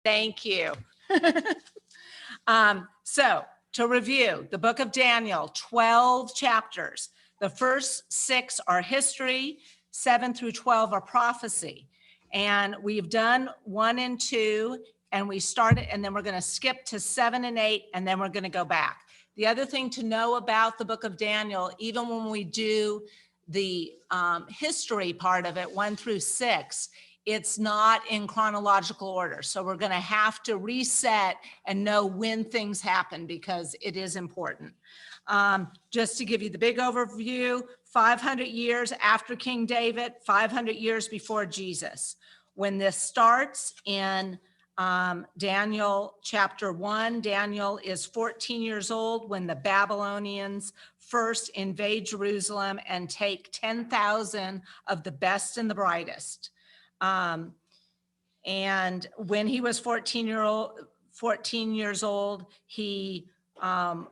Thank you. So to review, the book of Daniel, 12 chapters. The first 6 are history, 7 through 12 are prophecy. And we've done 1 and 2, and we started, and then we're going to skip to 7 and 8, and then we're going to go back. The other thing to know about the book of Daniel, even when we do the history part of it, 1 through 6, it's not in chronological order. So we're going to have to reset and know when things happen because it is important. Just to give you the big overview, 500 years after King David, 500 years before Jesus. When this starts in Daniel chapter 1, Daniel is 14 years old when the Babylonians first invade Jerusalem and take 10,000 of the best and the brightest. And when he was 14 years old, he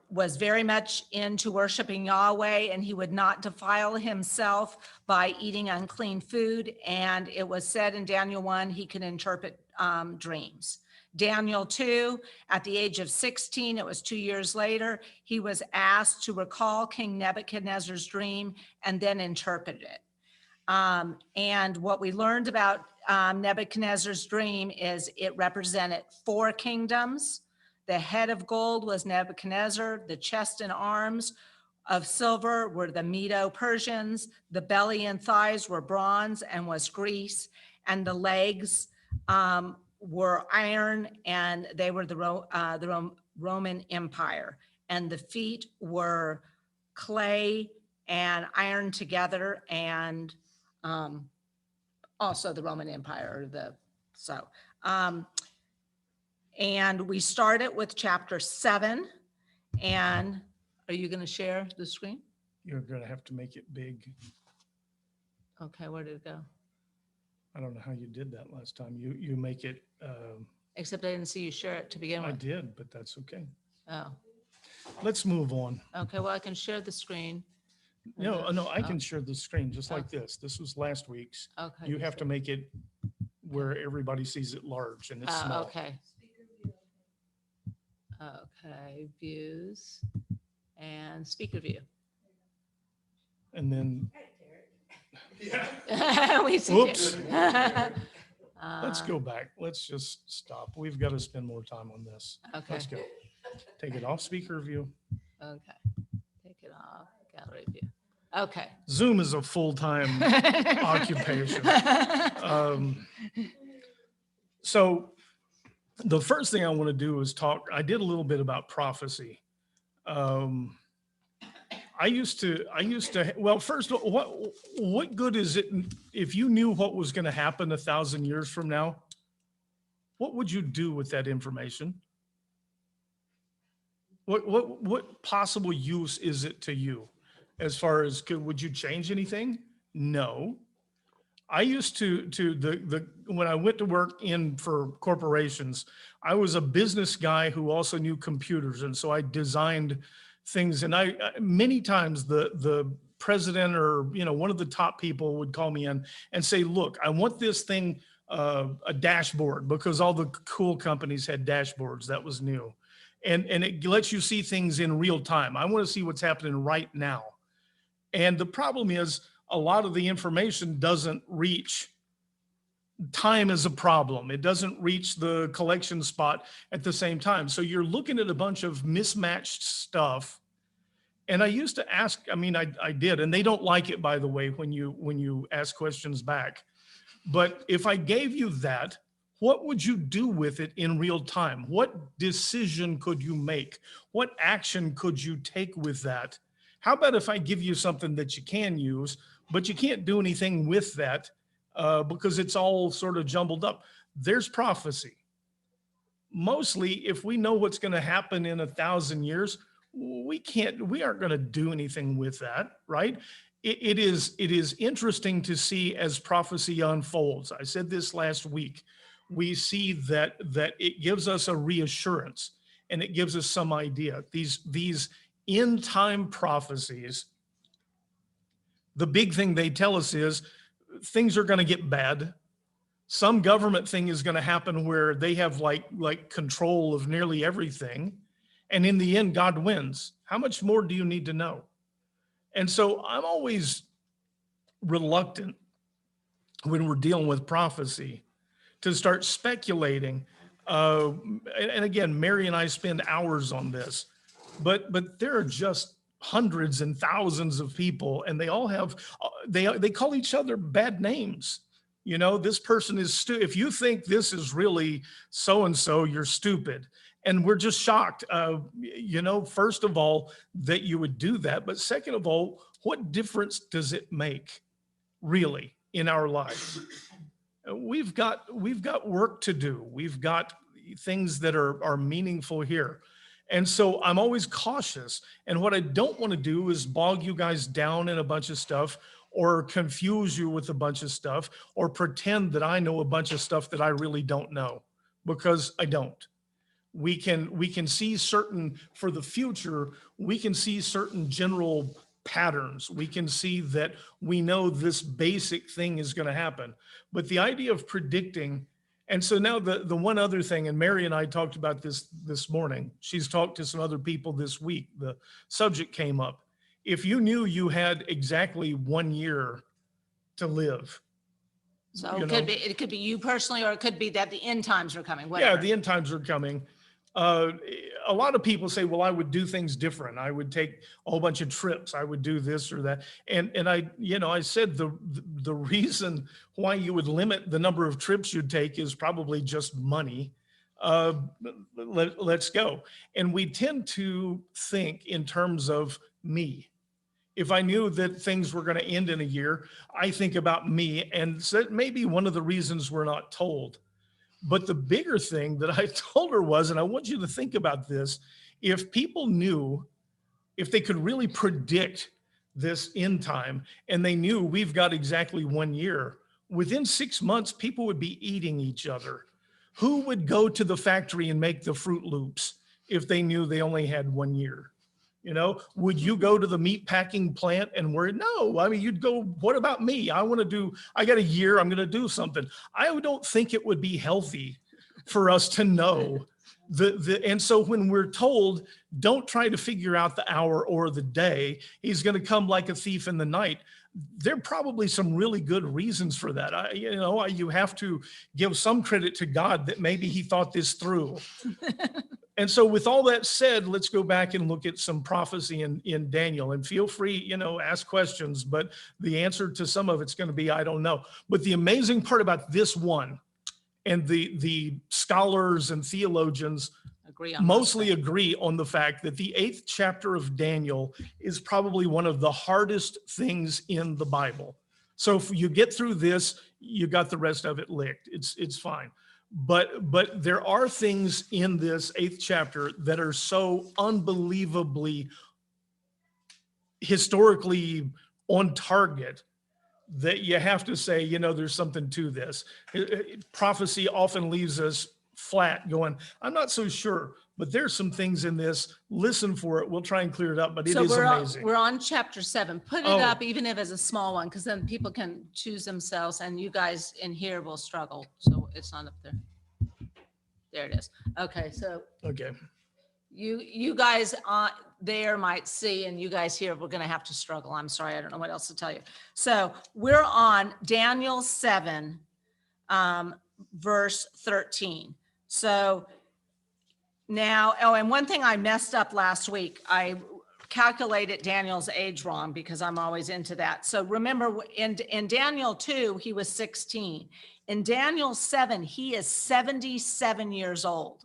was very much into worshiping Yahweh, and he would not defile himself by eating unclean food. And it was said in Daniel 1, he could interpret dreams. Daniel 2, at the age of 16, it was 2 years later, he was asked to recall King Nebuchadnezzar's dream and then interpret it. And what we learned about Nebuchadnezzar's dream is it represented 4 kingdoms. The head of gold was Nebuchadnezzar. The chest and arms of silver were the Medo-Persians. The belly and thighs were bronze and was Greece. And the legs were iron, and they were the Roman Empire. And the feet were clay and iron together, and also the Roman Empire. And we started with chapter 7. And are you going to share the screen? You're going to have to make it big. Okay, where did it go? I don't know how you did that last time. You make it. Except I didn't see you share it to begin with. I did, but that's okay. Oh, Let's move on. okay. Well, I can share the screen. No, I can share the screen just like this. This was last week's. Okay. You have to make it where everybody sees it large and it's small. Okay. Okay, views and speaker view. And then, We see you. whoops. Let's go back. Let's just stop. We've got to spend more time on this. Okay. Let's go. Take it off speaker view. Okay. Take it off. Gallery view. Okay. Zoom is a full-time occupation. So the first thing I want to do is talk. I did a little bit about prophecy. I used to, well, first, what good is it if you knew what was going to happen 1,000 years from now? What would you do with that information? What possible use is it to you? As far as, would you change anything? No. I used to when I went to work for corporations, I was a business guy who also knew computers. And so I designed things, and many times the president or, one of the top people would call me in and say, look, I want this thing, a dashboard, because all the cool companies had dashboards. That was new. And it lets you see things in real time. I want to see what's happening right now. And the problem is a lot of the information doesn't reach. Time is a problem. It doesn't reach the collection spot at the same time. So you're looking at a bunch of mismatched stuff. And I used to ask, I did, and they don't like it, by the way, when you ask questions back. But if I gave you that, what would you do with it in real time? What decision could you make? What action could you take with that? How about if I give you something that you can use, but you can't do anything with that because it's all sort of jumbled up? There's prophecy. Mostly, if we know what's going to happen in 1,000 years, we aren't going to do anything with that, right? It is interesting to see as prophecy unfolds. I said this last week. We see that it gives us a reassurance, and it gives us some idea. These end time prophecies, the big thing they tell us is things are going to get bad. Some government thing is going to happen where they have like control of nearly everything. And in the end, God wins. How much more do you need to know? And so I'm always reluctant when we're dealing with prophecy to start speculating. And again, Mary and I spend hours on this, but there are just hundreds and thousands of people, and they all have, they call each other bad names. You know, this person is if you think this is really so-and-so, you're stupid. And we're just shocked, you know, first of all, that you would do that. But second of all, what difference does it make really in our lives? We've got work to do. We've got things that are meaningful here. And so I'm always cautious. And what I don't want to do is bog you guys down in a bunch of stuff, or confuse you with a bunch of stuff, or pretend that I know a bunch of stuff that I really don't know, because I don't. We can see certain, for the future, we can see certain general patterns. We can see that we know this basic thing is going to happen. But the idea of predicting, and so now the one other thing, and Mary and I talked about this morning, she's talked to some other people this week, the subject came up. If you knew you had exactly 1 year to live. So it you could be you personally, or it could be that the end times are coming, Yeah, whatever. the end times are coming. A lot of people say, well, I would do things different. I would take a whole bunch of trips. I would do this or that. And I said the reason why you would limit the number of trips you'd take is probably just money. Let's go. And we tend to think in terms of me. If I knew that things were going to end in a year, I think about me. And so that may be one of the reasons we're not told. But the bigger thing that I told her was, and I want you to think about this, if people knew, if they could really predict this end time, and they knew we've got exactly 1 year, within 6 months, people would be eating each other. Who would go to the factory and make the Fruit Loops if they knew they only had 1 year? You know, would you go to the meat packing plant and worry? No, I mean, you'd go, what about me? I got a year, I'm going to do something. I don't think it would be healthy for us to know and so when we're told, don't try to figure out the hour or the day, he's going to come like a thief in the night. There are probably some really good reasons for that. You have to give some credit to God that maybe he thought this through. And so with all that said, let's go back and look at some prophecy in Daniel, and feel free, ask questions, but the answer to some of it's going to be, I don't know. But the amazing part about this one, and the scholars and theologians mostly agree on the fact that the 8th chapter of Daniel is probably one of the hardest things in the Bible. So if you get through this, you got the rest of it licked. It's fine. But there are things in this 8th chapter that are so unbelievably historically on target that you have to say, there's something to this. Prophecy often leaves us flat going, I'm not so sure, but there's some things in this. Listen for it. We'll try and clear it up, but it is amazing. We're on chapter 7. Put it up, even if it's a small one, because then people can choose themselves, and you guys in here will struggle. So it's not up there. There it is. Okay. So okay. You guys there might see, and you guys here, we're going to have to struggle. I'm sorry. I don't know what else to tell you. So we're on Daniel 7, verse 13. So now, and one thing I messed up last week, I calculated Daniel's age wrong because I'm always into that. So remember in Daniel 2, he was 16. In Daniel 7, he is 77 years old.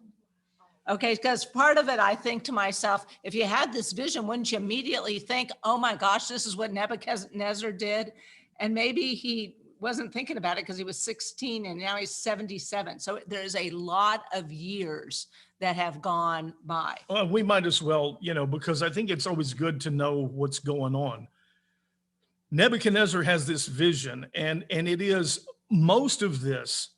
Okay, because part of it, I think to myself, if you had this vision, wouldn't you immediately think, oh my gosh, this is what Nebuchadnezzar did? And maybe he wasn't thinking about it because he was 16 and now he's 77. So there's a lot of years that have gone by. Well, we might as well, because I think it's always good to know what's going on. Nebuchadnezzar has this vision, and it is most of this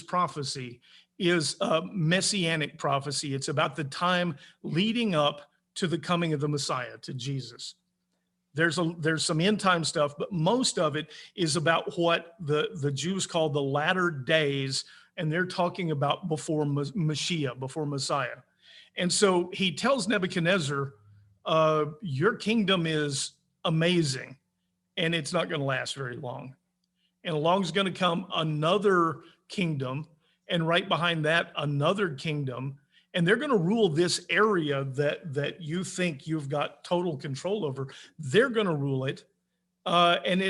prophecy is a messianic prophecy. It's about the time leading up to the coming of the Messiah, to Jesus. There's some end time stuff, but most of it is about what the Jews call the latter days, and they're talking about before Mashiach, before Messiah. And so he tells Nebuchadnezzar, your kingdom is amazing, and it's not going to last very long. And along is going to come another kingdom, and right behind that, another kingdom. And they're going to rule this area that you think you've got total control over. They're going to rule it. And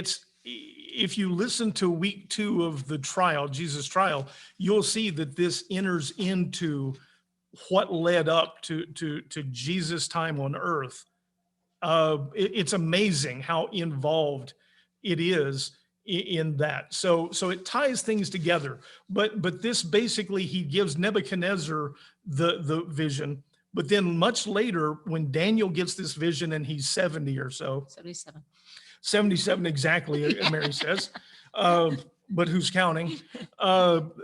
if you listen to week 2 of the trial, Jesus' trial, you'll see that this enters into what led up to Jesus' time on earth. It's amazing how involved it is in that. So it ties things together. But this basically, he gives Nebuchadnezzar the vision. But then much later, when Daniel gets this vision and he's 70 or so, 77 exactly, Mary says, but who's counting?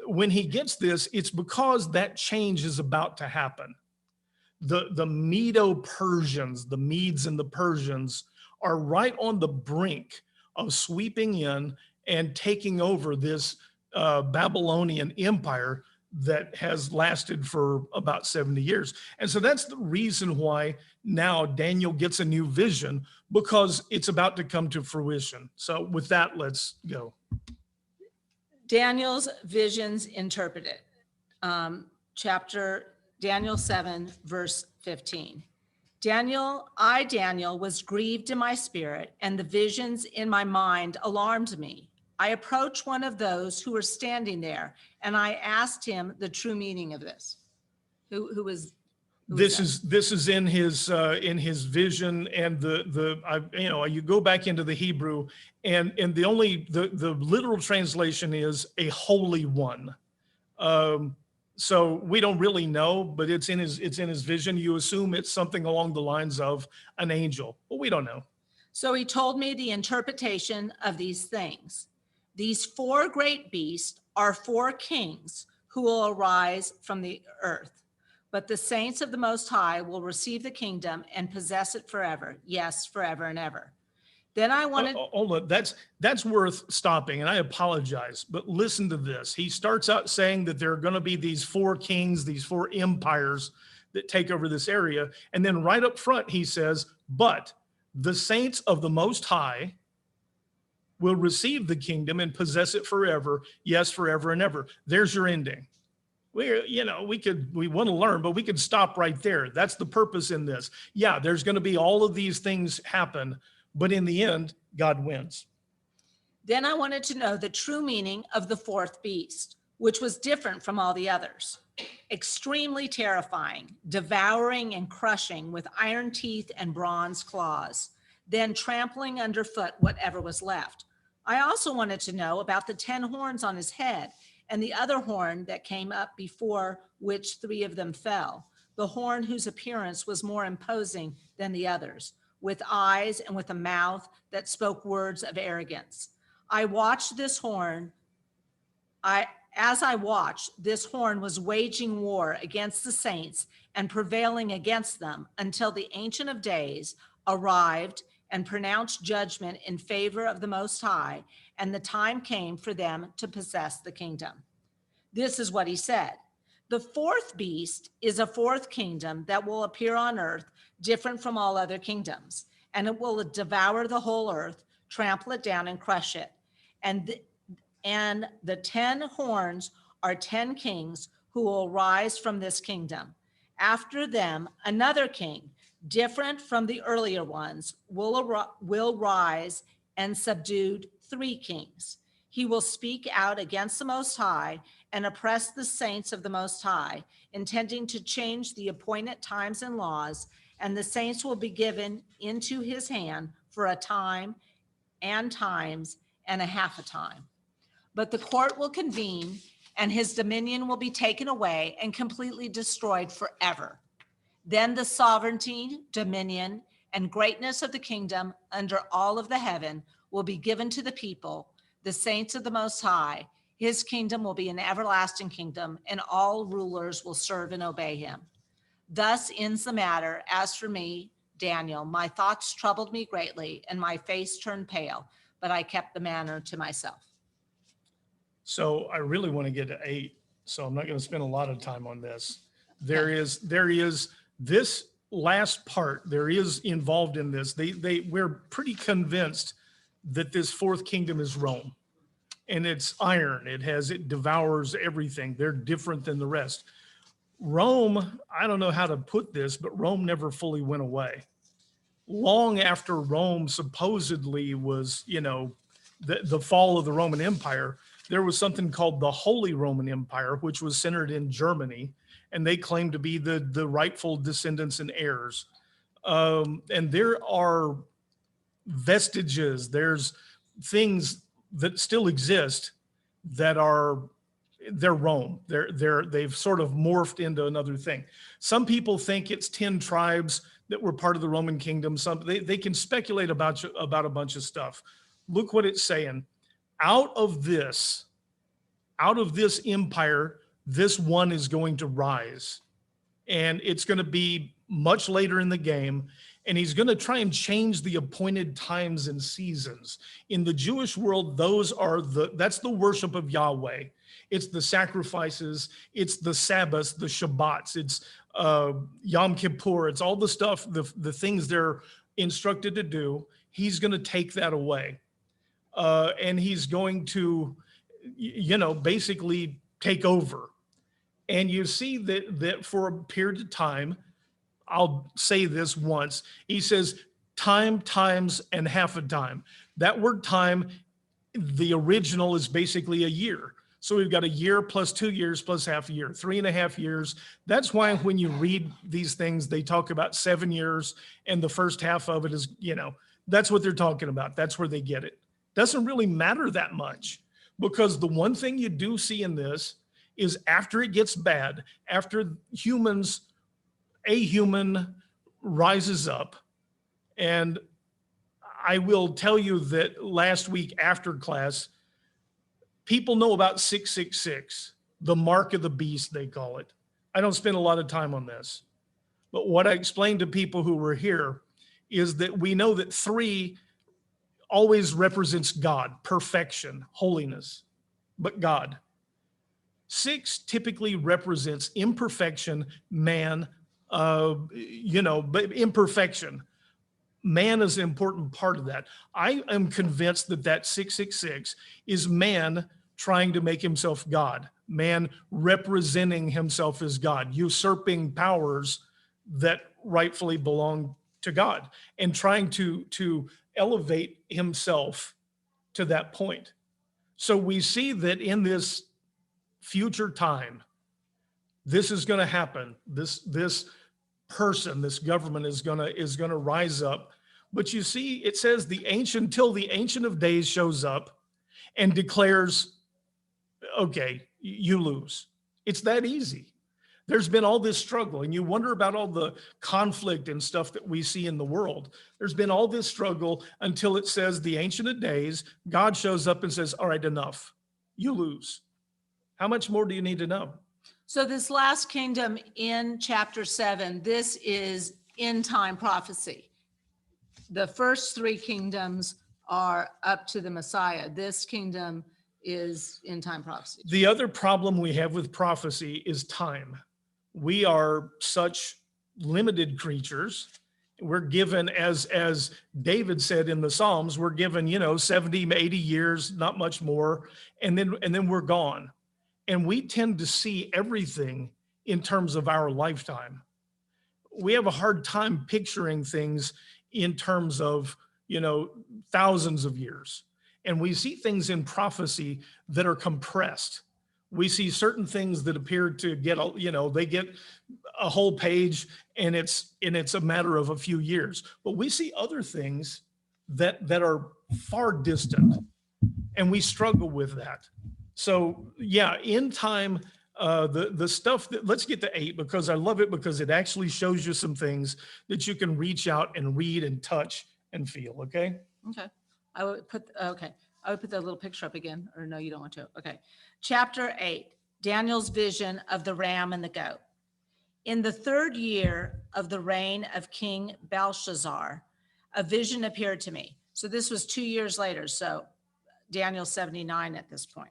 When he gets this, it's because that change is about to happen. The Medo-Persians, the Medes and the Persians, are right on the brink of sweeping in and taking over this Babylonian empire that has lasted for about 70 years. And so that's the reason why now Daniel gets a new vision, because it's about to come to fruition. So with that, let's go. Daniel's visions interpreted. Daniel 7, verse 15. I, Daniel, was grieved in my spirit, and the visions in my mind alarmed me. I approached one of those who were standing there, and I asked him the true meaning of this. Who was This is in his vision, and you go back into the Hebrew, and the literal translation is a holy one. So we don't really know, but it's in his vision. You assume it's something along the lines of an angel, but we don't know. So he told me the interpretation of these things. These 4 great beasts are 4 kings who will arise from the earth, but the saints of the Most High will receive the kingdom and possess it forever. Yes, forever and ever. Then I wanted. Hold on, that's worth stopping, and I apologize, but listen to this. He starts out saying that there are going to be these 4 kings, these 4 empires that take over this area, and then right up front he says, "But the saints of the Most High will receive the kingdom and possess it forever. Yes, forever and ever." There's your ending. We want to learn, but we could stop right there. That's the purpose in this. Yeah, there's going to be all of these things happen, but in the end, God wins. Then I wanted to know the true meaning of the 4th beast, which was different from all the others. Extremely terrifying, devouring and crushing with iron teeth and bronze claws, then trampling underfoot whatever was left. I also wanted to know about the 10 horns on his head and the other horn that came up before which 3 of them fell, the horn whose appearance was more imposing than the others, with eyes and with a mouth that spoke words of arrogance. As I watched, this horn was waging war against the saints and prevailing against them until the Ancient of Days arrived and pronounced judgment in favor of the Most High, and the time came for them to possess the kingdom. This is what he said. The 4th beast is a 4th kingdom that will appear on earth, different from all other kingdoms, and it will devour the whole earth, trample it down, and crush it. And the 10 horns are 10 kings who will rise from this kingdom. After them, another king, different from the earlier ones, will rise and subdued 3 kings. He will speak out against the Most High and oppress the saints of the Most High, intending to change the appointed times and laws, and the saints will be given into his hand for a time and times and a half a time. But the court will convene, and his dominion will be taken away and completely destroyed forever. Then the sovereignty, dominion, and greatness of the kingdom under all of the heaven will be given to the people, the saints of the Most High. His kingdom will be an everlasting kingdom, and all rulers will serve and obey him. Thus ends the matter. As for me, Daniel, my thoughts troubled me greatly, and my face turned pale, but I kept the matter to myself. So I really want to get to 8, so I'm not going to spend a lot of time on this. There is this last part, there is involved in this. We're pretty convinced that this fourth kingdom is Rome, and it's iron. It devours everything. They're different than the rest. Rome, I don't know how to put this, but Rome never fully went away. Long after Rome supposedly was, the fall of the Roman Empire, there was something called the Holy Roman Empire, which was centered in Germany, and they claimed to be the rightful descendants and heirs. And there are vestiges, there's things that still exist that they're Rome. They've sort of morphed into another thing. Some people think it's 10 tribes that were part of the Roman kingdom. They can speculate about a bunch of stuff. Look what it's saying. Out of this empire, this one is going to rise, and it's going to be much later in the game. And he's going to try and change the appointed times and seasons. In the Jewish world, that's the worship of Yahweh. It's the sacrifices, it's the Sabbaths, the Shabbats, it's Yom Kippur, it's all the stuff, the things they're instructed to do. He's going to take that away. And he's going to, basically take over. And you see that for a period of time, I'll say this once, he says time, times, and half a time. That word time, the original is basically a year. So we've got a year plus 2 years plus half a year, 3.5 years. That's why when you read these things, they talk about 7 years, and the first half of it is, that's what they're talking about. That's where they get it. Doesn't really matter that much, because the one thing you do see in this is after it gets bad, after a human rises up. And I will tell you that last week after class, people know about 666, the mark of the beast, they call it. I don't spend a lot of time on this, but what I explained to people who were here is that we know that 3 always represents God, perfection, holiness, but God. 6 typically represents imperfection, man, but imperfection. Man is an important part of that. I am convinced that 666 is man trying to make himself God, man representing himself as God, usurping powers that rightfully belong to God, and trying to elevate himself to that point. So we see that in this future time, this is going to happen. This person, this government is going to rise up. But you see, it says till the Ancient of Days shows up and declares, okay, you lose. It's that easy. There's been all this struggle, and you wonder about all the conflict and stuff that we see in the world. There's been all this struggle until it says the Ancient of Days, God shows up and says, all right, enough. You lose. How much more do you need to know? So this last kingdom in chapter 7, this is end time prophecy. The first 3 kingdoms are up to the Messiah. This kingdom is end time prophecy. The other problem we have with prophecy is time. We are such limited creatures. We're given, as David said in the Psalms, we're given, 70, 80 years, not much more, and then we're gone. And we tend to see everything in terms of our lifetime. We have a hard time picturing things in terms of, thousands of years. And we see things in prophecy that are compressed. We see certain things that appear to get, they get a whole page, and it's a matter of a few years. But we see other things that are far distant, and we struggle with that. So yeah, in time, the stuff that, let's get to 8, because I love it, because it actually shows you some things that you can reach out and read and touch and feel. Okay. Okay. I would put the little picture up again, or no, you don't want to. Okay. Chapter 8, Daniel's vision of the ram and the goat. In the 3rd year of the reign of King Belshazzar, a vision appeared to me. So this was 2 years later. So Daniel's 79 at this point.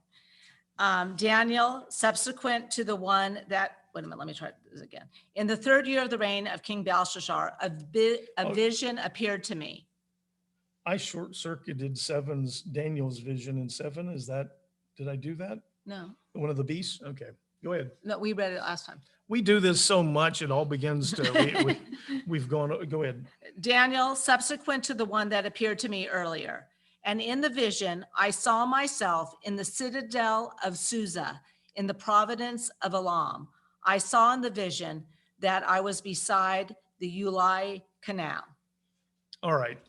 Daniel, subsequent to the one that, wait a minute, let me try this again. In the 3rd year of the reign of King Belshazzar, a vision appeared to me. I short-circuited Daniel's vision in 7. Did I do that? No, One of the beasts? Okay, go ahead. no, we read it last time. We do this so much, it all begins to, we've gone, go ahead. Daniel, subsequent to the one that appeared to me earlier. And in the vision, I saw myself in the citadel of Susa, in the province of Elam. I saw in the vision that I was beside the Ulai Canal. All right,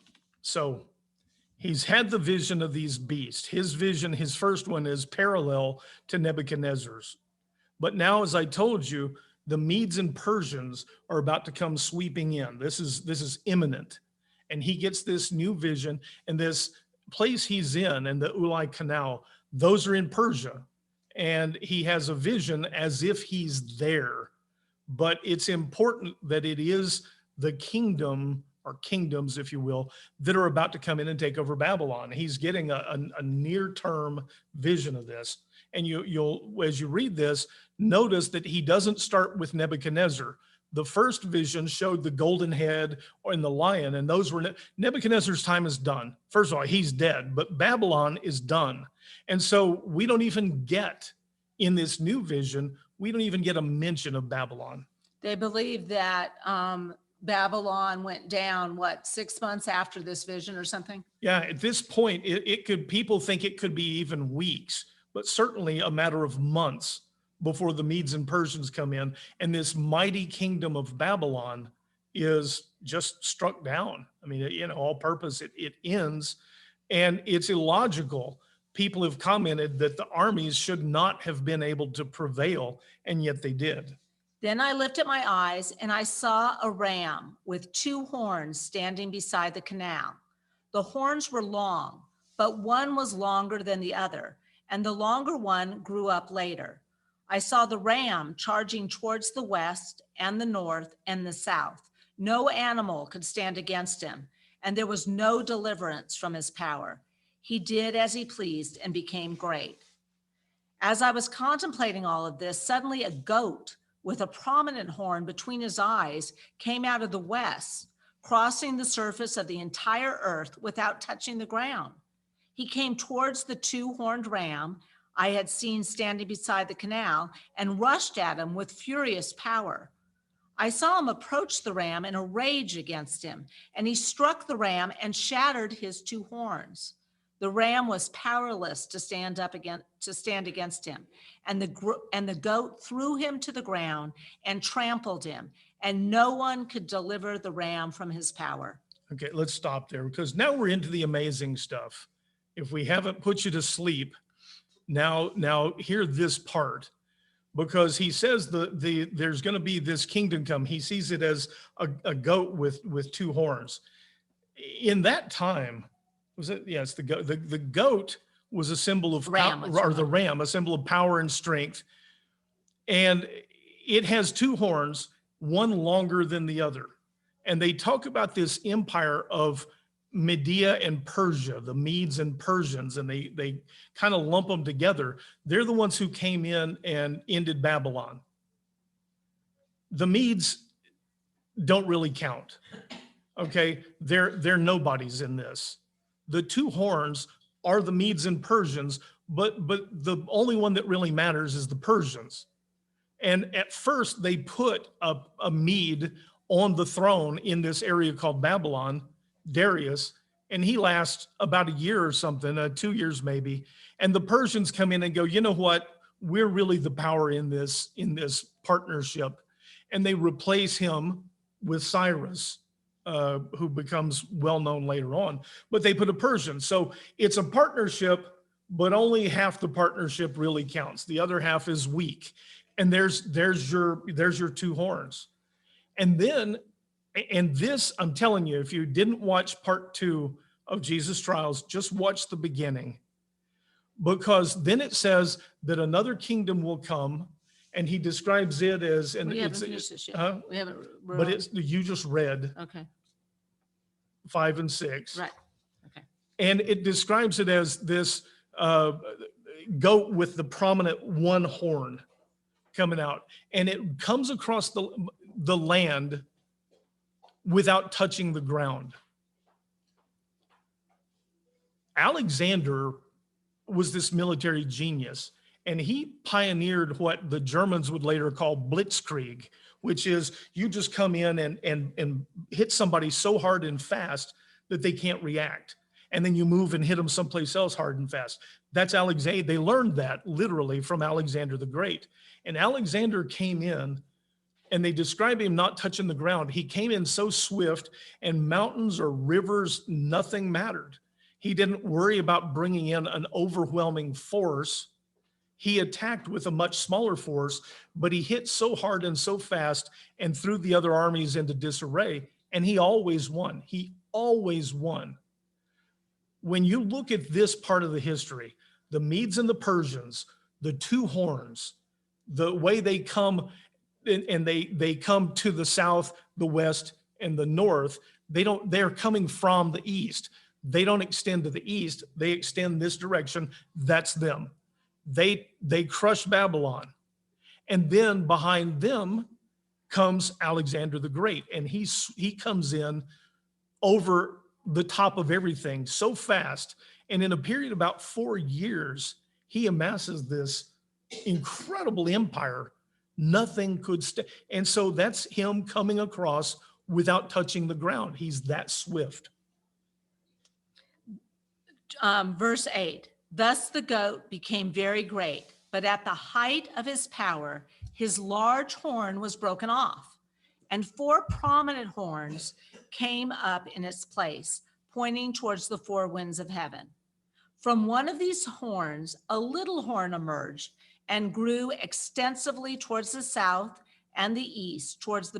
so he's had the vision of these beasts. His vision, his first one, is parallel to Nebuchadnezzar's. But now, as I told you, the Medes and Persians are about to come sweeping in. This is imminent. And he gets this new vision, and this place he's in, and the Ulai Canal, those are in Persia. And he has a vision as if he's there. But it's important that it is the kingdom, or kingdoms, if you will, that are about to come in and take over Babylon. He's getting a near-term vision of this. And you'll, as you read this, notice that he doesn't start with Nebuchadnezzar. The first vision showed the golden head and the lion, and those were, Nebuchadnezzar's time is done. First of all, he's dead, but Babylon is done. And so we don't even get, in this new vision, we don't even get a mention of Babylon. They believe that Babylon went down, 6 months after this vision or something? Yeah, at this point, people think it could be even weeks, but certainly a matter of months before the Medes and Persians come in, and this mighty kingdom of Babylon is just struck down. I mean, all purpose, it ends, and it's illogical. People have commented that the armies should not have been able to prevail, and yet they did. Then I lifted my eyes, and I saw a ram with 2 horns standing beside the canal. The horns were long, but one was longer than the other, and the longer one grew up later. I saw the ram charging towards the west and the north and the south. No animal could stand against him, and there was no deliverance from his power. He did as he pleased and became great. As I was contemplating all of this, suddenly a goat with a prominent horn between his eyes came out of the west, crossing the surface of the entire earth without touching the ground. He came towards the 2-horned ram I had seen standing beside the canal and rushed at him with furious power. I saw him approach the ram in a rage against him, and he struck the ram and shattered his 2 horns. The ram was powerless to stand against him, and the goat threw him to the ground and trampled him, and no one could deliver the ram from his power. Okay, let's stop there, because now we're into the amazing stuff. If we haven't put you to sleep, now hear this part, because he says there's going to be this kingdom come. He sees it as a goat with 2 horns. In that time, was it? Yes, the goat. The goat was a symbol of the ram, a symbol of power and strength, and it has 2 horns, one longer than the other. And they talk about this empire of Media and Persia, the Medes and Persians, and they kind of lump them together. They're the ones who came in and ended Babylon. The Medes don't really count. Okay, they're nobodies in this. The 2 horns are the Medes and Persians, but the only one that really matters is the Persians. And at first they put a Mede on the throne in this area called Babylon, Darius, and he lasts about a year or something, 2 years maybe. And the Persians come in and go, you know what? We're really the power in this partnership. And they replace him with Cyrus, who becomes well-known later on. But they put a Persian. So it's a partnership, but only half the partnership really counts. The other half is weak. And there's your 2 horns. And then, and this, I'm telling you, if you didn't watch part 2 of Jesus' Trials, just watch the beginning. Because then it says that another kingdom will come, And he describes it as, and We haven't it's, finished this huh? yet. We haven't. we're But on- it's, you just read Okay, 5 and 6. right. Okay. And it describes it as this goat with the prominent one horn coming out. And it comes across the land without touching the ground. Alexander was this military genius, and he pioneered what the Germans would later call blitzkrieg, which is you just come in and hit somebody so hard and fast that they can't react. And then you move and hit them someplace else hard and fast. That's Alexander. They learned that literally from Alexander the Great. And Alexander came in, and they describe him not touching the ground. He came in so swift, and mountains or rivers, nothing mattered. He didn't worry about bringing in an overwhelming force. He attacked with a much smaller force, but he hit so hard and so fast and threw the other armies into disarray, and he always won. He always won. When you look at this part of the history, the Medes and the Persians, the two horns, the way they come and they come to the south, the west, and the north, they're coming from the east. They don't extend to the east, they extend this direction. That's them. They crush Babylon. And then behind them comes Alexander the Great. And he comes in over the top of everything so fast. And in a period of about 4 years, he amasses this incredible empire. Nothing could stay. And so that's him coming across without touching the ground. He's that swift. Verse 8, thus the goat became very great, but at the height of his power, his large horn was broken off, and 4 prominent horns came up in its place, pointing towards the 4 winds of heaven. From one of these horns, a little horn emerged and grew extensively towards the south and the east, toward the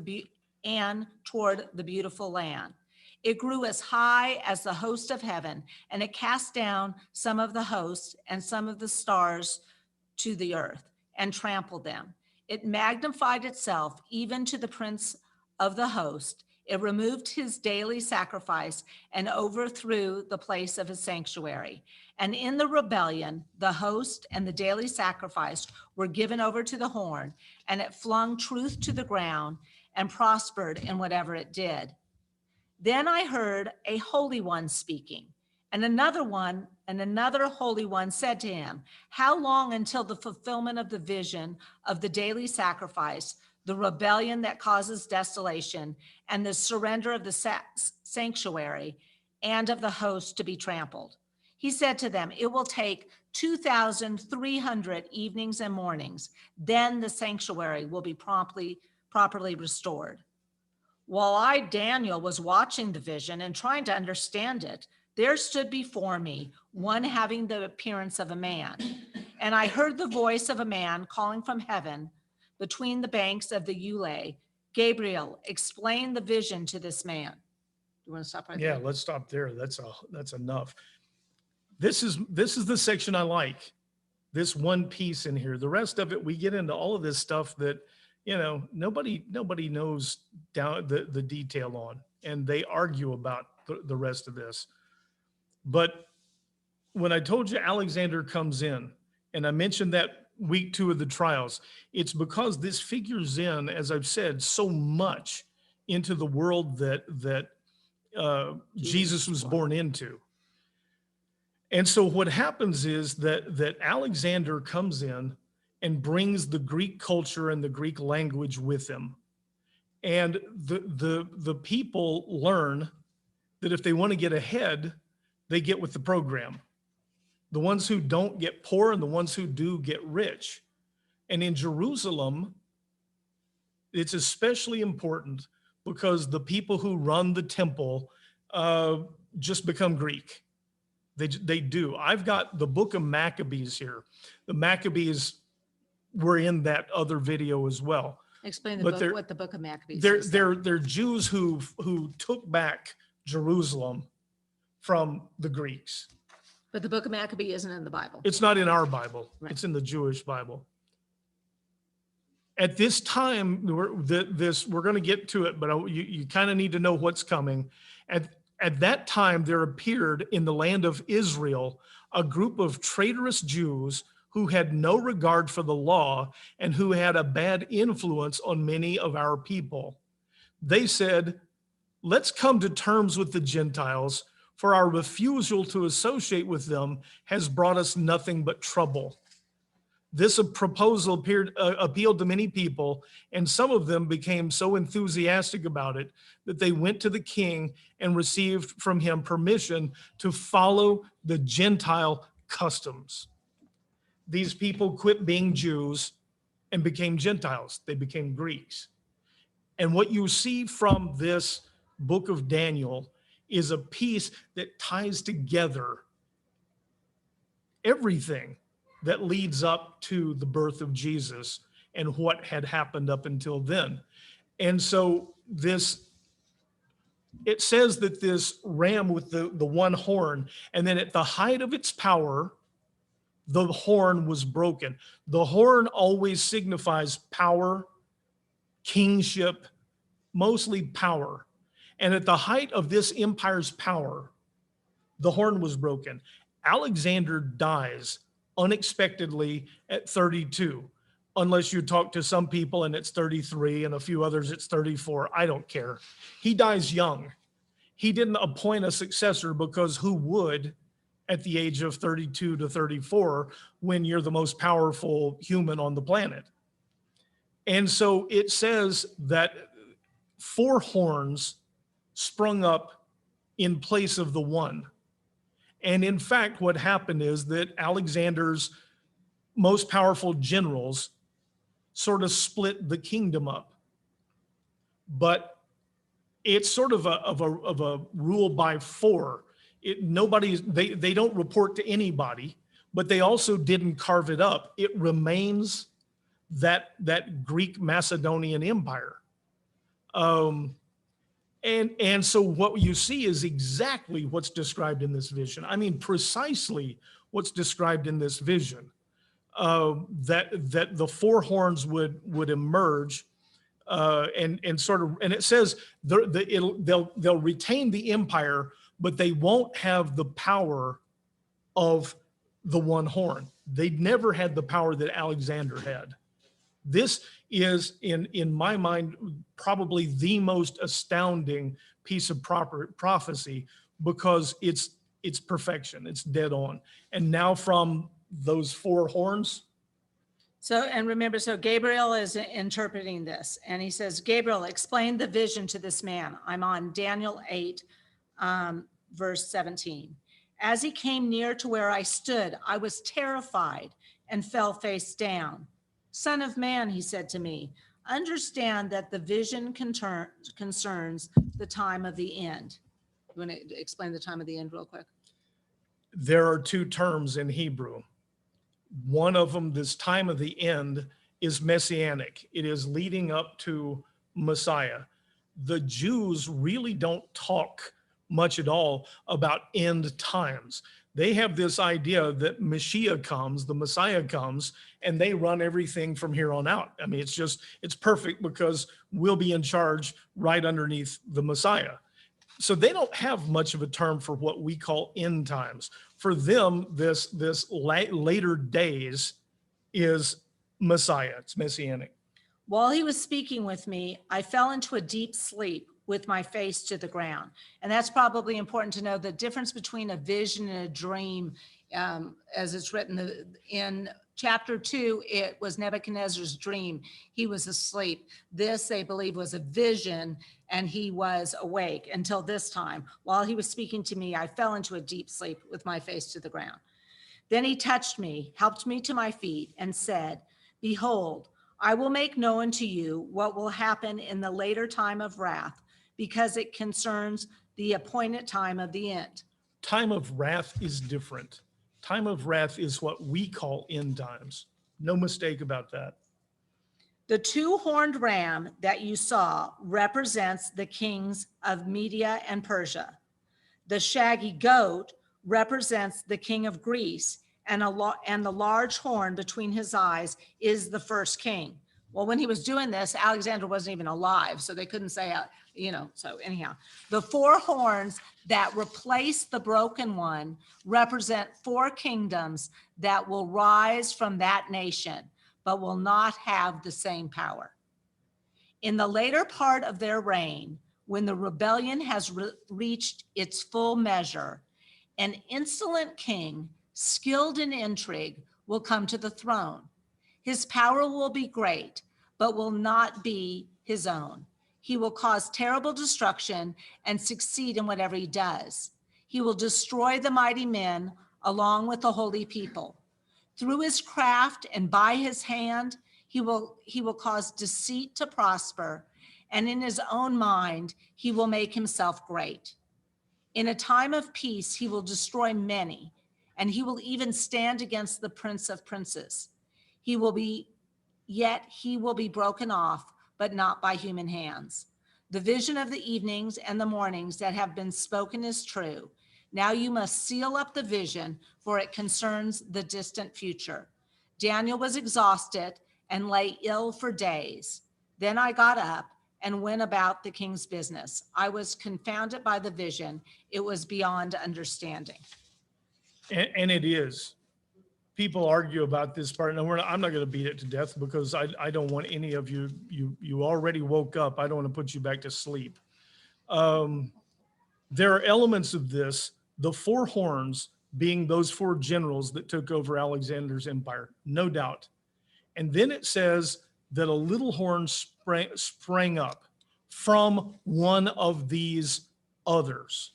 beautiful land. It grew as high as the host of heaven, and it cast down some of the hosts and some of the stars to the earth and trampled them. It magnified itself even to the prince of the host. It removed his daily sacrifice and overthrew the place of his sanctuary. And in the rebellion, the host and the daily sacrifice were given over to the horn, and it flung truth to the ground and prospered in whatever it did. Then I heard a holy one speaking, and another holy one said to him, how long until the fulfillment of the vision of the daily sacrifice, the rebellion that causes desolation, and the surrender of the sanctuary and of the host to be trampled? He said to them, it will take 2,300 evenings and mornings. Then the sanctuary will be properly restored. While I, Daniel, was watching the vision and trying to understand it, there stood before me one having the appearance of a man. And I heard the voice of a man calling from heaven between the banks of the Ulai, Gabriel, explain the vision to this man. You want to stop right there? Yeah, let's stop there. That's enough. This is the section I like. This one piece in here. The rest of it, we get into all of this stuff that, nobody knows down the detail on, and they argue about the rest of this. But when I told you Alexander comes in, and I mentioned that week 2 of the trials, it's because this figures in, as I've said, so much into the world that Jesus was born into. And so what happens is that Alexander comes in and brings the Greek culture and the Greek language with him. And the people learn that if they want to get ahead, they get with the program. The ones who don't get poor, and the ones who do get rich. And in Jerusalem, it's especially important because the people who run the temple just become Greek. They do. I've got the book of Maccabees here. The Maccabees were in that other video as well. Explain But what the book of Maccabees They're is. they're Jews who took back Jerusalem from the Greeks. But the book of Maccabee isn't in the Bible. It's not in our Bible. Right. It's in the Jewish Bible. At this time, we're going to get to it, but you kind of need to know what's coming. At that time, there appeared in the land of Israel a group of traitorous Jews who had no regard for the law and who had a bad influence on many of our people. They said, "Let's come to terms with the Gentiles, for our refusal to associate with them has brought us nothing but trouble." This proposal appealed to many people, and some of them became so enthusiastic about it that they went to the king and received from him permission to follow the Gentile customs. These people quit being Jews and became Gentiles. They became Greeks. And what you see from this book of Daniel is a piece that ties together everything that leads up to the birth of Jesus and what had happened up until then. And so it says that this ram with the one horn, and then at the height of its power, the horn was broken. The horn always signifies power, kingship, mostly power. And at the height of this empire's power, the horn was broken. Alexander dies unexpectedly at 32, unless you talk to some people and it's 33 and a few others it's 34. I don't care. He dies young. He didn't appoint a successor because who would at the age of 32 to 34 when you're the most powerful human on the planet? And so it says that 4 horns sprung up in place of the one. And in fact, what happened is that Alexander's most powerful generals sort of split the kingdom up. But it's sort of a rule by 4. They don't report to anybody, but they also didn't carve it up. It remains that Greek Macedonian empire. And so what you see is exactly what's described in this vision. I mean, precisely what's described in this vision, that the 4 horns would emerge, and it says they'll retain the empire, but they won't have the power of the one horn. They never had the power that Alexander had. This is, in my mind, probably the most astounding piece of prophecy, because it's perfection. It's dead on. And now from those 4 horns. So, and remember, so Gabriel is interpreting this, and he says, "Gabriel, explain the vision to this man." I'm on Daniel 8, verse 17. "As he came near to where I stood, I was terrified and fell face down. 'Son of man,' he said to me, 'understand that the vision concerns the time of the end.'" You want to explain the time of the end real quick? There are 2 terms in Hebrew. One of them, this time of the end, is messianic. It is leading up to Messiah. The Jews really don't talk much at all about end times. They have this idea that Mashiach comes, the Messiah comes, and they run everything from here on out. I mean, it's perfect because we'll be in charge right underneath the Messiah. So they don't have much of a term for what we call end times. For them, this later days is Messiah. It's messianic. "While he was speaking with me, I fell into a deep sleep with my face to the ground." And that's probably important to know the difference between a vision and a dream, as it's written in chapter 2, it was Nebuchadnezzar's dream. He was asleep. This, they believe, was a vision, and he was awake until this time. "While he was speaking to me, I fell into a deep sleep with my face to the ground. Then he touched me, helped me to my feet, and said, 'Behold, I will make known to you what will happen in the later time of wrath, because it concerns the appointed time of the end.'" Time of wrath is different. Time of wrath is what we call end times. No mistake about that. "The 2-horned ram that you saw represents the kings of Media and Persia. The shaggy goat represents the king of Greece, and the large horn between his eyes is the first king." Well, when he was doing this, Alexander wasn't even alive, so they couldn't say, so anyhow. The 4 horns that replace the broken one represent 4 kingdoms that will rise from that nation, but will not have the same power. In the later part of their reign, when the rebellion has reached its full measure, an insolent king, skilled in intrigue, will come to the throne. His power will be great, but will not be his own. He will cause terrible destruction and succeed in whatever he does. He will destroy the mighty men along with the holy people. Through his craft and by his hand, he will cause deceit to prosper, and in his own mind, he will make himself great. In a time of peace, he will destroy many, and he will even stand against the Prince of Princes. Yet he will be broken off, but not by human hands. The vision of the evenings and the mornings that have been spoken is true. Now you must seal up the vision, for it concerns the distant future. Daniel was exhausted and lay ill for days. Then I got up and went about the king's business. I was confounded by the vision. It was beyond understanding. And it is. People argue about this part, and I'm not going to beat it to death because I don't want any of you already woke up. I don't want to put you back to sleep. There are elements of this, the 4 horns being those 4 generals that took over Alexander's empire, no doubt. And then it says that a little horn sprang up from one of these others.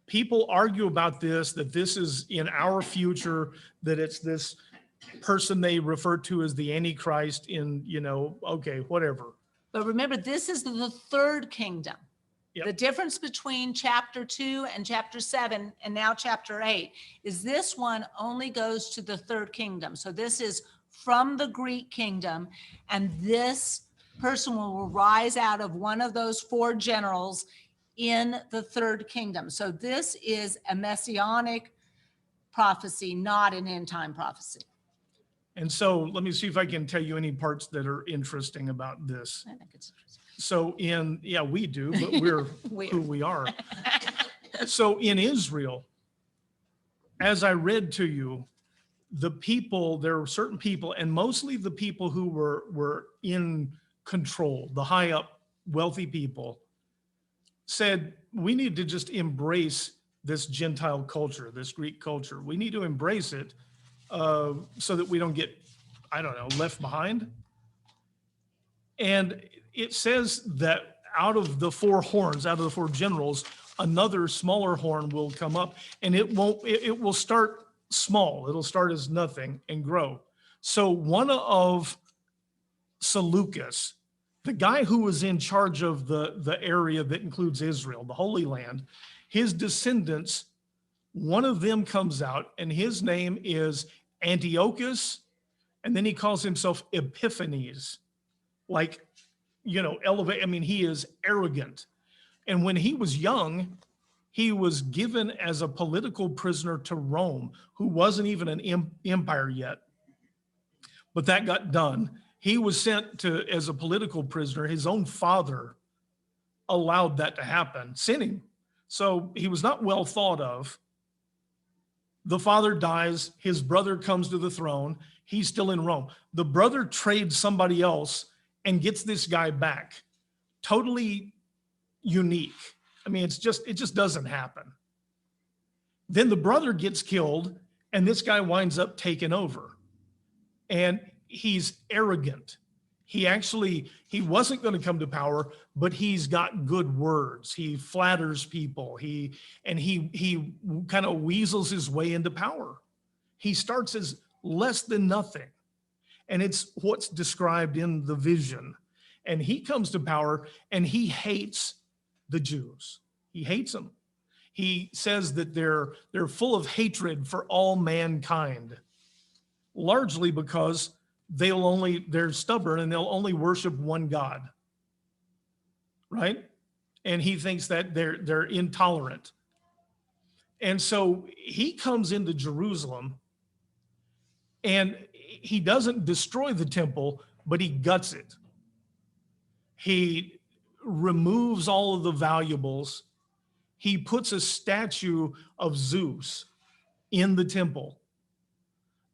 People argue about this, that this is in our future, that it's this person they refer to as the Antichrist in, okay, whatever. But remember, this is the 3rd kingdom. Yep. The difference between chapter 2 and chapter 7 and now chapter 8 is this one only goes to the 3rd kingdom. So this is from the Greek kingdom, and this person will rise out of one of those 4 generals in the 3rd kingdom. So this is a messianic prophecy, not an end time prophecy. And so let me see if I can tell you any parts that are interesting about this. I think it's interesting. So we do, but we're who we are. So in Israel, as I read to you, there were certain people, and mostly the people who were in control, the high up wealthy people, said, we need to just embrace this Gentile culture, this Greek culture. We need to embrace it so that we don't get, left behind. And it says that out of the 4 horns, out of the 4 generals, another smaller horn will come up, and it will start small. It'll start as nothing and grow. So one of Seleucus, the guy who was in charge of the area that includes Israel, the Holy Land, his descendants, one of them comes out, and his name is Antiochus, and then he calls himself Epiphanes, he is arrogant. And when he was young, he was given as a political prisoner to Rome, who wasn't even an empire yet. But that got done. He was sent as a political prisoner. His own father allowed that to happen, sent him. So he was not well thought of. The father dies. His brother comes to the throne. He's still in Rome. The brother trades somebody else and gets this guy back. Totally unique. It just doesn't happen. Then the brother gets killed, and this guy winds up taking over. And he's arrogant. He wasn't going to come to power, but he's got good words. He flatters people. He kind of weasels his way into power. He starts as less than nothing. And it's what's described in the vision. And he comes to power, and he hates the Jews. He hates them. He says that they're full of hatred for all mankind, largely because they're stubborn and they'll only worship one God, right? And he thinks that they're intolerant. And so he comes into Jerusalem, and he doesn't destroy the temple, but he guts it. He removes all of the valuables. He puts a statue of Zeus in the temple.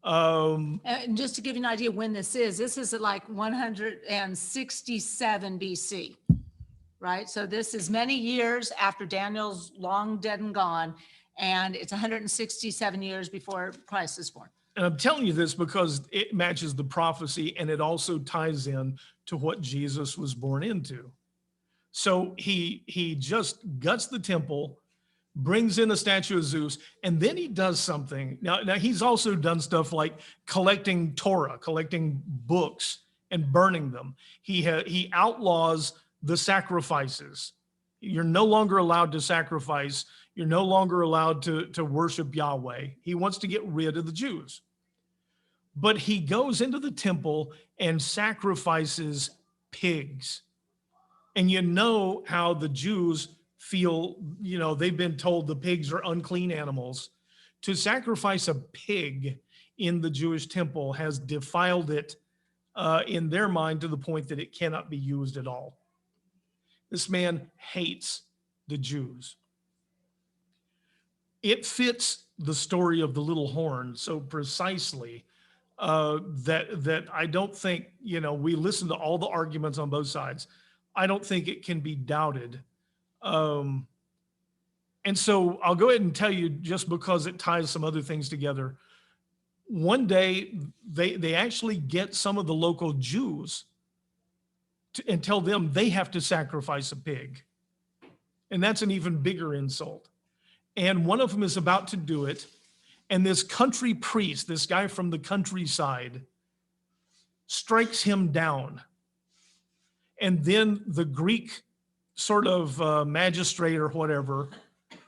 And just to give you an idea when this is like 167 BC, right? So this is many years after Daniel's long dead and gone, and it's 167 years before Christ is born. And I'm telling you this because it matches the prophecy, and it also ties in to what Jesus was born into. So he just guts the temple, brings in a statue of Zeus, and then he does something. Now he's also done stuff like collecting Torah, collecting books and burning them. He outlaws the sacrifices. You're no longer allowed to sacrifice. You're no longer allowed to worship Yahweh. He wants to get rid of the Jews. But he goes into the temple and sacrifices pigs. And you know how the Jews feel, they've been told the pigs are unclean animals. To sacrifice a pig in the Jewish temple has defiled it in their mind to the point that it cannot be used at all. This man hates the Jews. It fits the story of the little horn so precisely that I don't think, we listen to all the arguments on both sides. I don't think it can be doubted. And so I'll go ahead and tell you, just because it ties some other things together. One day they actually get some of the local Jews and tell them they have to sacrifice a pig. And that's an even bigger insult. And one of them is about to do it. And this country priest, this guy from the countryside, strikes him down. And then the Greek sort of magistrate or whatever,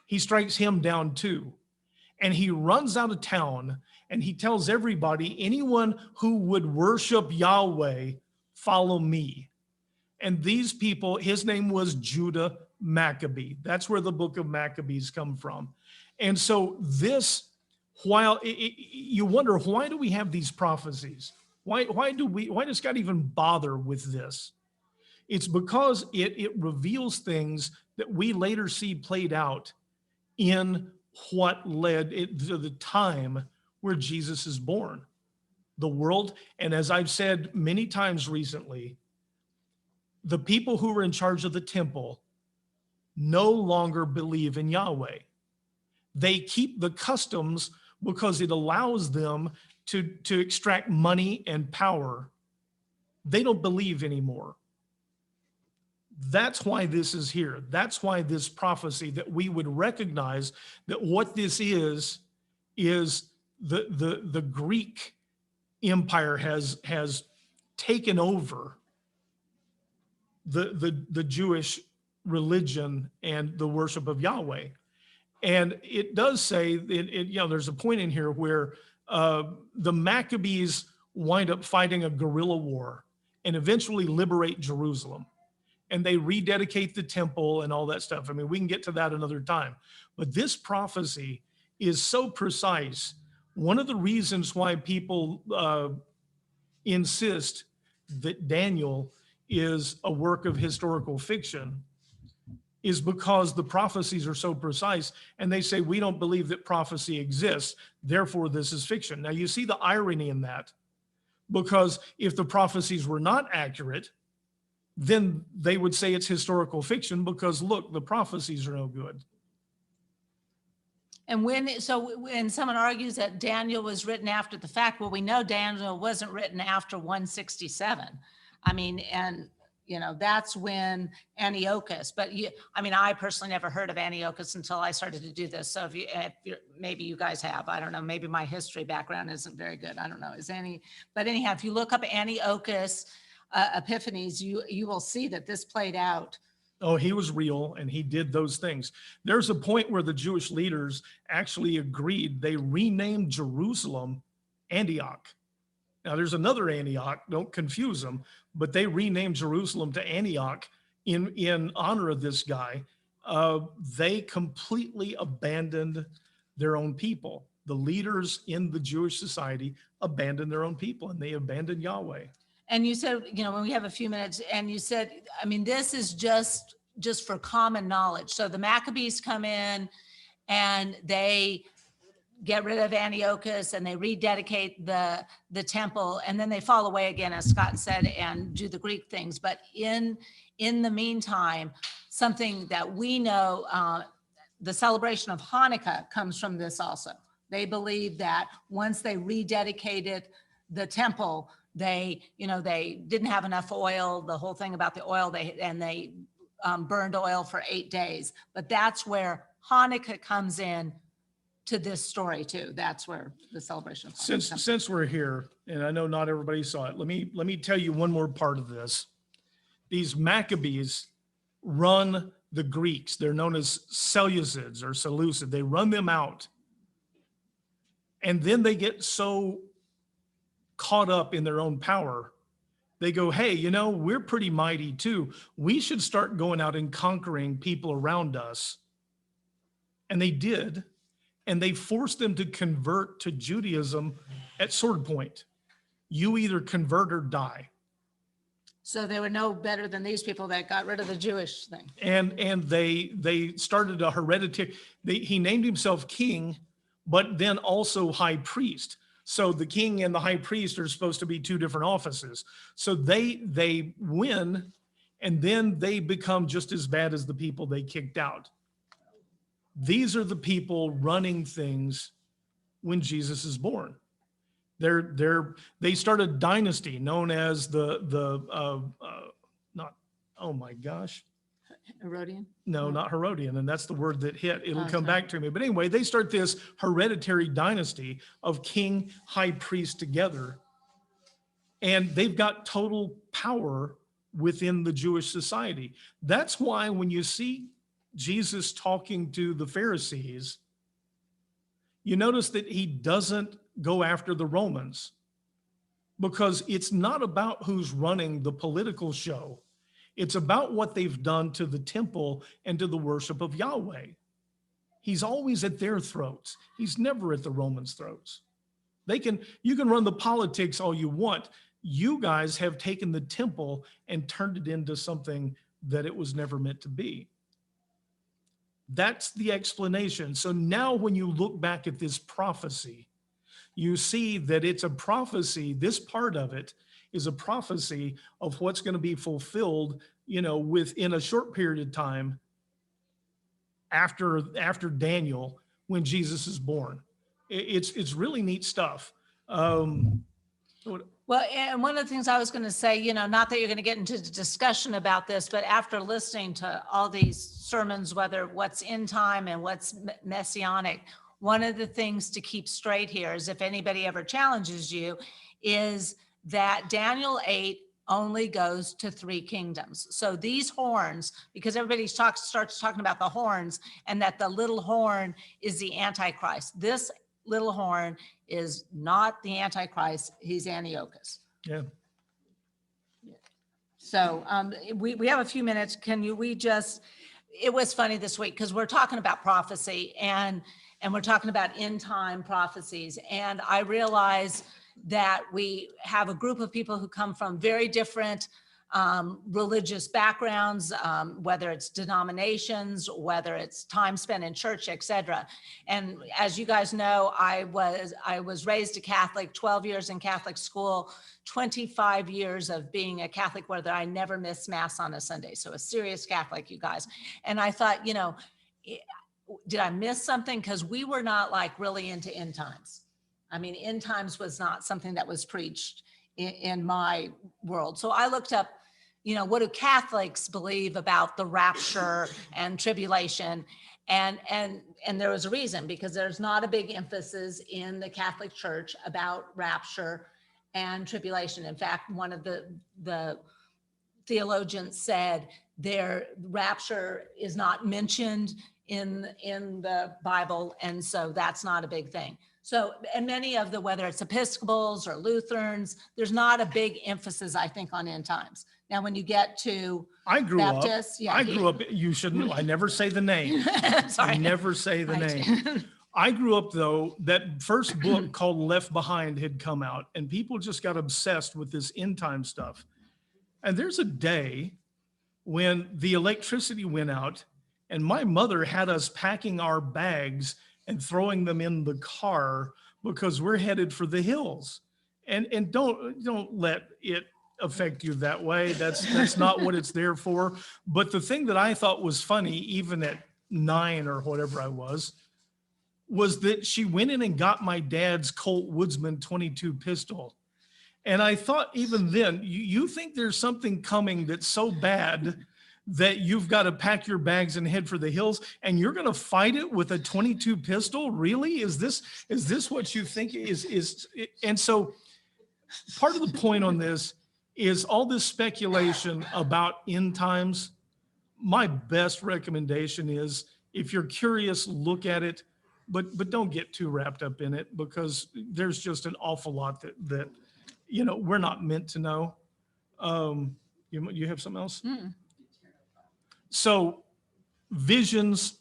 he strikes him down too. And he runs out of town and he tells everybody, anyone who would worship Yahweh, follow me. And these people, his name was Judah Maccabee. That's where the book of Maccabees come from. And so this, while you wonder, why do we have these prophecies? Why does God even bother with this? It's because it reveals things that we later see played out in what led it to the time where Jesus is born. The world, and as I've said many times recently, the people who were in charge of the temple no longer believe in Yahweh. They keep the customs because it allows them to extract money and power. They don't believe anymore. That's why this is here. That's why this prophecy, that we would recognize that what this is the Greek Empire has taken over the Jewish religion and the worship of Yahweh. And it does say, there's a point in here where the Maccabees wind up fighting a guerrilla war and eventually liberate Jerusalem. And they rededicate the temple and all that stuff. I mean, we can get to that another time. But this prophecy is so precise. One of the reasons why people insist that Daniel is a work of historical fiction is because the prophecies are so precise, and they say, we don't believe that prophecy exists, therefore this is fiction. Now you see the irony in that, because if the prophecies were not accurate, then they would say it's historical fiction because look, the prophecies are no good. And when someone argues that Daniel was written after the fact, well, we know Daniel wasn't written after 167. I mean, and that's when Antiochus, but I personally never heard of Antiochus until I started to do this. So maybe you guys have, I don't know, maybe my history background isn't very good. I don't know, but anyhow, if you look up Antiochus Epiphanes, you will see that this played out. Oh, he was real and he did those things. There's a point where the Jewish leaders actually agreed. They renamed Jerusalem Antioch. Now there's another Antioch, don't confuse them, but they renamed Jerusalem to Antioch in honor of this guy. They completely abandoned their own people. The leaders in the Jewish society abandoned their own people and they abandoned Yahweh. And you said, you know, when we have a few minutes, and you said, I mean, this is just for common knowledge. So the Maccabees come in and they get rid of Antiochus and they rededicate the temple, and then they fall away again, as Scott said, and do the Greek things. But in the meantime, something that we know, the celebration of Hanukkah comes from this also. They believe that once they rededicated the temple, they didn't have enough oil, the whole thing about the oil, they burned oil for 8 days. But that's where Hanukkah comes in to this story too. That's where the celebration of Hanukkah comes. Since we're here, and I know not everybody saw it, let me tell you one more part of this. These Maccabees run the Greeks. They're known as Seleucids or Seleucid. They run them out. And then they get so caught up in their own power, they go, hey, you know, we're pretty mighty too. We should start going out and conquering people around us. And they did. And they forced them to convert to Judaism at sword point. You either convert or die. So they were no better than these people that got rid of the Jewish thing. And they started a hereditary, he named himself king, but then also high priest. So the king and the high priest are supposed to be two different offices. So they win, and then they become just as bad as the people they kicked out. These are the people running things when Jesus is born. They start a dynasty known as oh my gosh. Herodian? No, not Herodian. And that's the word that hit. It'll come sorry. back to me. But anyway, they start this hereditary dynasty of king, high priest together. And they've got total power within the Jewish society. That's why when you see Jesus talking to the Pharisees, you notice that he doesn't go after the Romans, because it's not about who's running the political show. It's about what they've done to the temple and to the worship of Yahweh. He's always at their throats. He's never at the Romans' throats. You can run the politics all you want. You guys have taken the temple and turned it into something that it was never meant to be. That's the explanation. So now when you look back at this prophecy, you see that it's a prophecy. This part of it is a prophecy of what's going to be fulfilled, within a short period of time after Daniel, when Jesus is born. It's really neat stuff. Well, and one of the things I was going to say, not that you're going to get into the discussion about this, but after listening to all these sermons, whether what's in time and what's messianic, one of the things to keep straight here is, if anybody ever challenges you, is that Daniel 8 only goes to 3 kingdoms. So these horns, because everybody starts talking about the horns and that the little horn is the Antichrist. This little horn is not the Antichrist, he's Antiochus. Yeah. So we have a few minutes. It was funny this week because we're talking about prophecy and we're talking about end time prophecies. And I realize that we have a group of people who come from very different religious backgrounds, whether it's denominations, whether it's time spent in church, et cetera. And as you guys know, I was raised a Catholic, 12 years in Catholic school, 25 years of being a Catholic where I never missed Mass on a Sunday. So a serious Catholic, you guys. And I thought, did I miss something? Because we were not really into end times. I mean, end times was not something that was preached in my world. So I looked up, what do Catholics believe about the rapture and tribulation? And there was a reason, because there's not a big emphasis in the Catholic Church about rapture and tribulation. In fact, one of the theologians said their rapture is not mentioned in the Bible, and so that's not a big thing. So, and many of I whether it's Episcopals or Lutherans, there's not a big emphasis, I think, on end times. Now, when you get to Baptists, I grew up, you shouldn't, I never say the name. Sorry. I never say the name. I grew up though, that first book called Left Behind had come out and people just got obsessed with this end time stuff. And there's a day when the electricity went out and my mother had us packing our bags and throwing them in the car because we're headed for the hills. And don't let it affect you that way. That's not what it's there for. But the thing that I thought was funny, even at 9 or whatever I was that she went in and got my dad's Colt Woodsman 22 pistol. And I thought even then, you think there's something coming that's so bad that you've got to pack your bags and head for the hills and you're going to fight it with a 22 pistol? Really? Is this what you think is? And so part of the point on this is all this speculation about end times. My best recommendation is if you're curious, look at it, but don't get too wrapped up in it because there's just an awful lot that we're not meant to know. You have something else? So visions,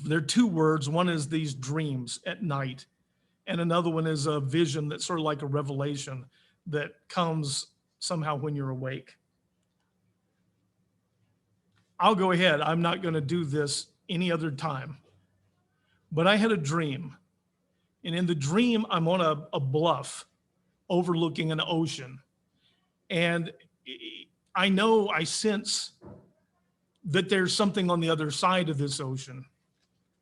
they're two words. One is these dreams at night, and another one is a vision that's sort of like a revelation that comes somehow when you're awake. I'll go ahead. I'm not going to do this any other time. But I had a dream. And in the dream, I'm on a bluff overlooking an ocean. And I sense that there's something on the other side of this ocean,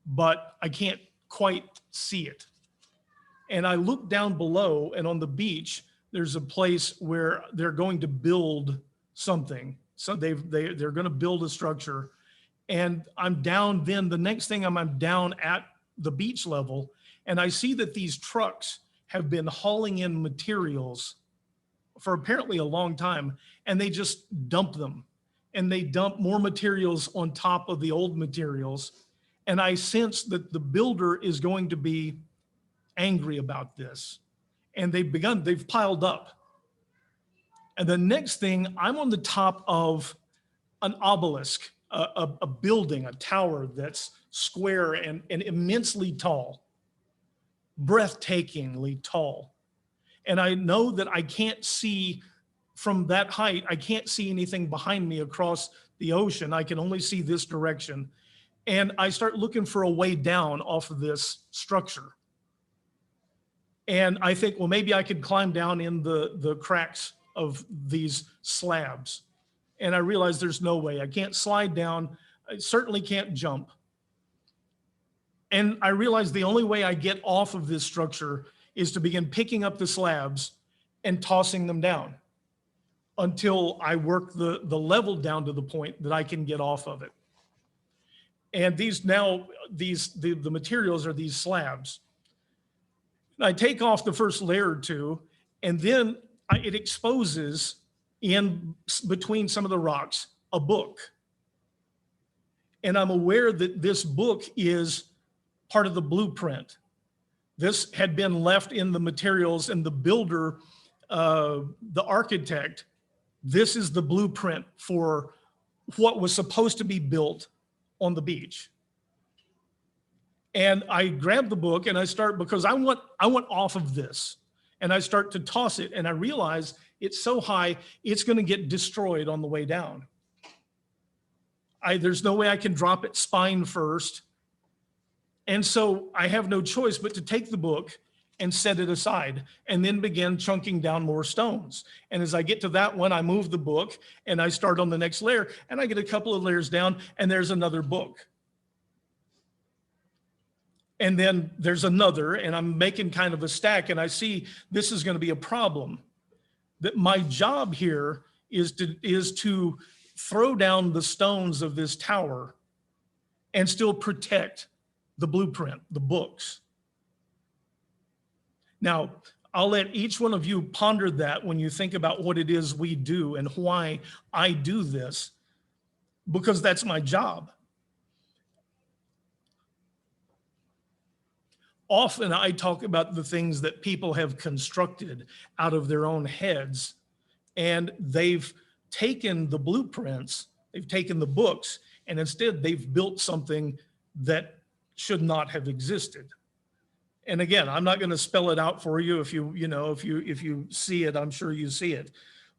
but I can't quite see it. And I look down below, and on the beach, there's a place where they're going to build something. So they're going to build a structure. And I'm down then, the next thing I'm down at the beach level, and I see that these trucks have been hauling in materials for apparently a long time, and they just dump them. And they dump more materials on top of the old materials. And I sense that the builder is going to be angry about this. And they've piled up. And the next thing, I'm on the top of an obelisk, a building, a tower that's square and immensely tall, breathtakingly tall. And I know that I can't see from that height, I can't see anything behind me across the ocean. I can only see this direction. And I start looking for a way down off of this structure. And I think, well, maybe I could climb down in the cracks of these slabs. And I realize there's no way. I can't slide down. I certainly can't jump. And I realize the only way I get off of this structure is to begin picking up the slabs and tossing them down until I work the level down to the point that I can get off of it. And the materials are these slabs. And I take off the first layer or two, and then it exposes in between some of the rocks a book. And I'm aware that this book is part of the blueprint. This had been left in the materials, and the builder, the architect, this is the blueprint for what was supposed to be built on the beach. And I grab the book and I start, because I want off of this, and I start to toss it, and I realize it's so high, it's going to get destroyed on the way down. There's no way I can drop it spine first. And so I have no choice but to take the book and set it aside and then begin chunking down more stones. And as I get to that one, I move the book and I start on the next layer, and I get a couple of layers down and there's another book. And then there's another, and I'm making kind of a stack, and I see this is going to be a problem. That my job here is to throw down the stones of this tower and still protect the blueprint, the books. Now, I'll let each one of you ponder that when you think about what it is we do and why I do this, because that's my job. Often I talk about the things that people have constructed out of their own heads, and they've taken the blueprints, they've taken the books, and instead they've built something that should not have existed. And again, I'm not going to spell it out for you. If you see it, I'm sure you see it.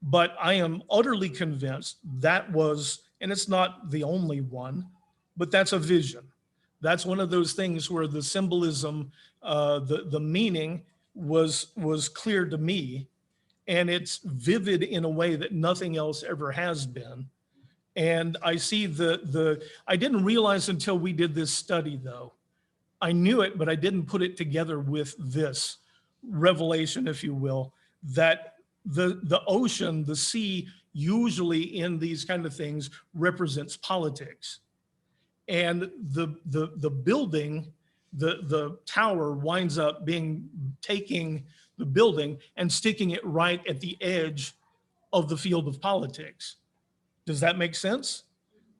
But I am utterly convinced that was, and it's not the only one, but that's a vision. That's one of those things where the symbolism, the meaning was clear to me, and it's vivid in a way that nothing else ever has been. And I see I didn't realize until we did this study though. I knew it, but I didn't put it together with this revelation, if you will, that the ocean, the sea, usually in these kind of things represents politics. And the building, the tower winds up taking the building and sticking it right at the edge of the field of politics. Does that make sense?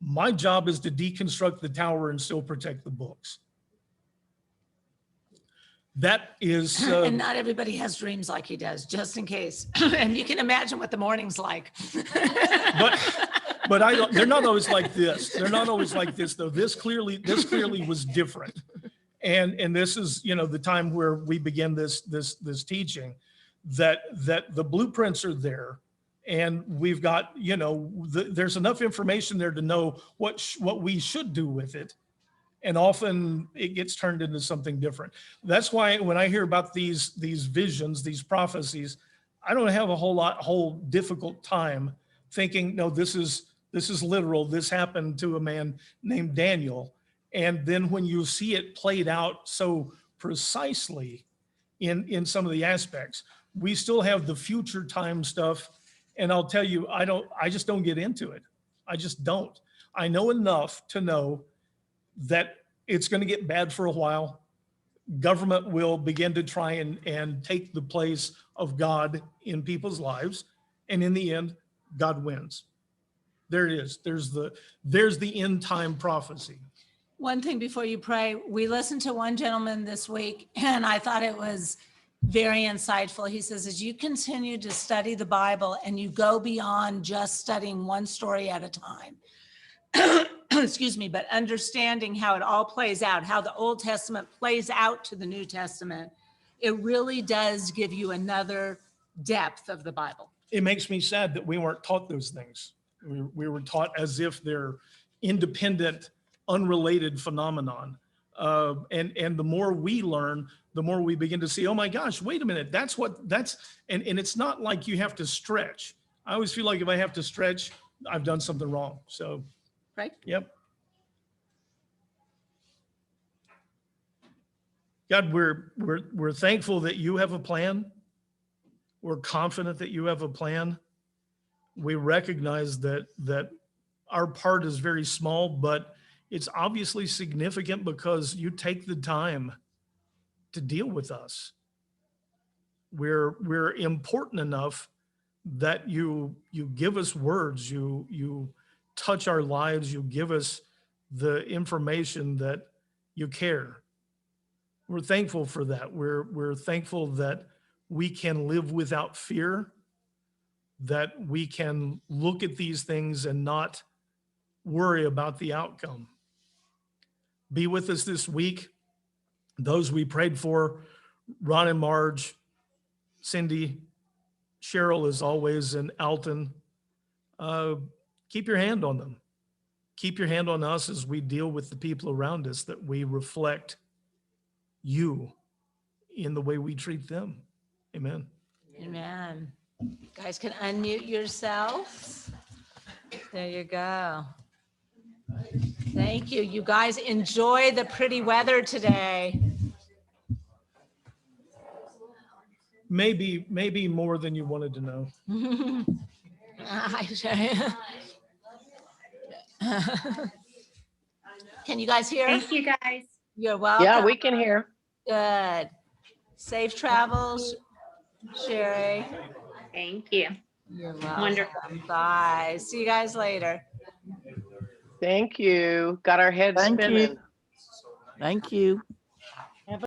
My job is to deconstruct the tower and still protect the books. That is, And not everybody has dreams like he does, just in case. And you can imagine what the morning's like. but I don't, they're not always like this. They're not always like this though. This clearly was different. And this is, the time where we begin this teaching, that the blueprints are there, and we've got, there's enough information there to know what we should do with it. And often it gets turned into something different. That's why when I hear about these visions, these prophecies, I don't have a whole difficult time thinking, no, this is literal. This happened to a man named Daniel. And then when you see it played out so precisely in some of the aspects, we still have the future time stuff. And I'll tell you, I just don't get into it. I just don't. I know enough to know that it's going to get bad for a while. Government will begin to try and take the place of God in people's lives. And in the end, God wins. There it is. There's the end time prophecy. One thing before you pray, we listened to one gentleman this week, and I thought it was very insightful. He says, as you continue to study the Bible and you go beyond just studying one story at a time, excuse me, but understanding how it all plays out, how the Old Testament plays out to the New Testament, it really does give you another depth of the Bible. It makes me sad that we weren't taught those things. We were taught as if they're independent, unrelated phenomenon. And the more we learn, the more we begin to see, oh my gosh, wait a minute, and it's not like you have to stretch. I always feel like if I have to stretch, I've done something wrong. So, right? Yep. God, we're thankful that you have a plan. We're confident that you have a plan. We recognize that our part is very small, but it's obviously significant because you take the time to deal with us. We're important enough that you give us words, you touch our lives, you give us the information that you care. We're thankful for that. We're thankful that we can live without fear, that we can look at these things and not worry about the outcome. Be with us this week. Those we prayed for, Ron and Marge, Cindy, Cheryl as always, and Alton. Keep your hand on them. Keep your hand on us as we deal with the people around us, that we reflect you in the way we treat them. Amen. Amen. You guys can unmute yourselves. There you go. Thank you. You guys enjoy the pretty weather today. Maybe more than you wanted to know. Can you guys hear? Thank you, guys. You're welcome. Yeah, we can hear. Good. Safe travels, Sherry. Thank you. You're welcome. Wonderful. Bye. See you guys later. Thank you. Got our heads Thank you. spinning. Thank you.